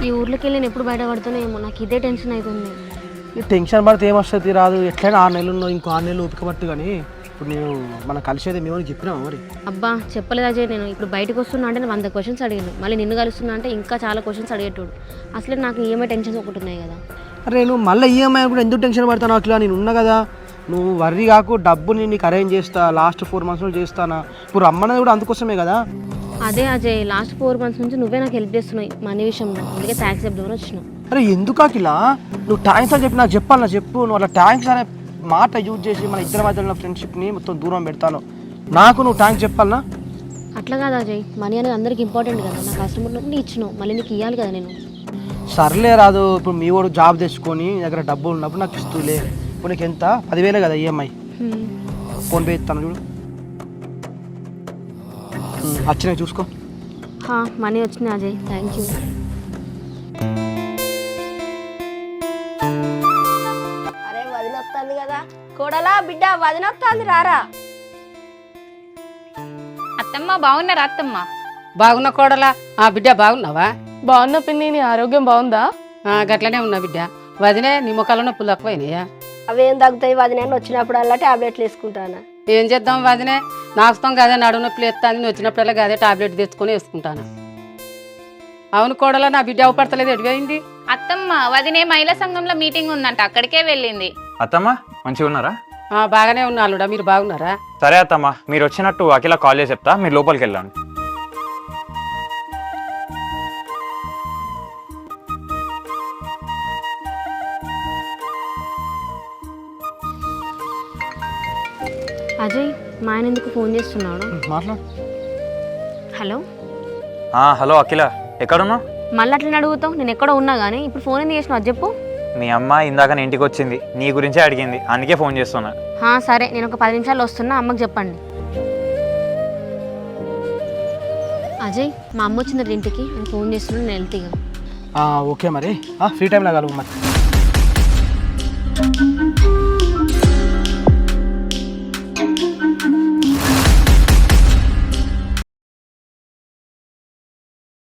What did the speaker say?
ఈ ఊర్లోకి వెళ్ళి నేను ఎప్పుడు బయటపడుతున్నాయేమో, నాకు ఇదే టెన్షన్ అవుతుంది. ఈ టెన్షన్ పడితే ఏమొస్తుంది రాదు, ఎట్లయినా 6 నెలలు ఉన్నావు, ఇంకో 6 నెలలు ఓపిక పట్టు. కానీ ఇప్పుడు నేను మనం కలిసేది మేము చెప్పినావు మరి. అబ్బా చెప్పలేదు అజయ్, నేను ఇప్పుడు బయటకు వస్తున్నా అంటే నేను 100 క్వశ్చన్స్ అడిగాను, మళ్ళీ నిన్ను కలుస్తున్నా అంటే ఇంకా చాలా క్వశ్చన్స్ అడిగేటోడు. అసలే నాకు ఈఎంఐ టెన్షన్స్ ఒకటి ఉన్నాయి కదా. అరే నువ్వు మళ్ళీ ఈఎంఐ కూడా ఎందుకు టెన్షన్ పడతాను అట్లా, నేను ఉన్నా కదా. నువ్వు వర్రీ కాకు, డబ్బుని నీకు అరేంజ్ చేస్తా, లాస్ట్ 4 months చేస్తానా. ఇప్పుడు రమ్మన్నది కూడా అందుకోసమే కదా. అదే అజయ్, లాస్ట్ 4 months నుంచి నువ్వే నాకు హెల్ప్ చేస్తున్నావు మనీ విషయంలో, అందుకే థ్యాంక్స్ చెప్దామని వచ్చినావు. అరే ఎందుకు అఖిల, నువ్వు థ్యాంక్స్ అని చెప్పి నాకు చెప్పాలన్నా చెప్పు. నువ్వు అలా థ్యాంక్స్ అనే మాట యూజ్ చేసి మన ఇద్దరి మధ్యలో ఉన్న ఫ్రెండ్షిప్ని మొత్తం దూరం పెడతాను. నాకు నువ్వు థ్యాంక్స్ చెప్పాలనా? అట్లా కాదు అజయ్, మనీ అనేది అందరికి ఇంపార్టెంట్ కదా. నాకు కష్టం ఉన్నప్పుడు ఇచ్చినావు, మళ్ళీ నీకు ఇవ్వాలి కదా నేను. సర్లే రాదు, ఇప్పుడు మీ వాడు జాబ్ తెచ్చుకొని నీ దగ్గర డబ్బులు ఉన్నప్పుడు నాకు ఇస్తూలే. ఇప్పుడు నీకు ఎంత 10,000 కదా ఈఎంఐ, ఫోన్పే ఇస్తాను చూడు. వచ్చినాయి చూసుకో. మనీ వచ్చినాయి అజయ్, థ్యాంక్ యూ. అరే వదిన వస్తుంది కదా, కోడలా బిడ్డ వదిన వస్తుంది రారా. అత్తమ్మ బాగున్నారా? అత్తమ్మ బాగున్నా కోడలా. బిడ్డ బాగున్నావా? బాగున్నా పిన్ని, నీ ఆరోగ్యం బాగుందా? గట్లనే ఉన్నా బిడ్డ. వదినే నీ ముఖాల్లో నొప్పులు తక్కువైనాయా? అవేం తగ్గుతాయి వదిన, వచ్చినప్పుడల్లా టాబ్లెట్లు వేసుకుంటాను. ఏం చేద్దాం వదినే, నాకుతాం కదా నడుము నొప్పులు ఎత్తాను, వచ్చినప్పుడల్లా అదే టాబ్లెట్ తెచ్చుకొని వేసుకుంటాను. అవును కోడలా, నా బిడ్డ అవపడతలేదు, ఎడిపోయింది? అత్తమ్మ వదినే మహిళా సంఘంలో మీటింగ్ ఉందంట, అక్కడికే వెళ్ళింది. అత్తమ్మ మంచిగా ఉన్నారా? బాగానే ఉన్నా అల్లుడా, మీరు బాగున్నారా? సరే అత్తమ్మ, మీరు వచ్చినట్టు అఖిల కాల్ చేసి చెప్తా, మీరు లోపలికి వెళ్ళండి. అజయ్, మా ఆయన ఎందుకు ఫోన్ చేస్తున్నాడు? మాట్లాడు. హలో. హలో అఖిల, ఎక్కడున్నావు? మళ్ళీ అట్లా అడుగుతావు, నేను ఎక్కడో ఉన్నా కానీ ఇప్పుడు ఫోన్ ఎందుకు చేసినావు అది చెప్పు. మీ అమ్మ ఇందాక నేను ఇంటికి వచ్చింది, నీ గురించే అడిగింది, అందుకే ఫోన్ చేస్తున్నా. సరే, నేను ఒక 10 నిమిషాలు వస్తున్నా, అమ్మకి చెప్పండి. అజయ్, మా అమ్మ వచ్చింది ఇంటికి, నేను ఫోన్ చేస్తున్నాను, నేను వెళ్తే ఇక. ఓకే మరి, ఫ్రీ టైంలో కలుగు మరి.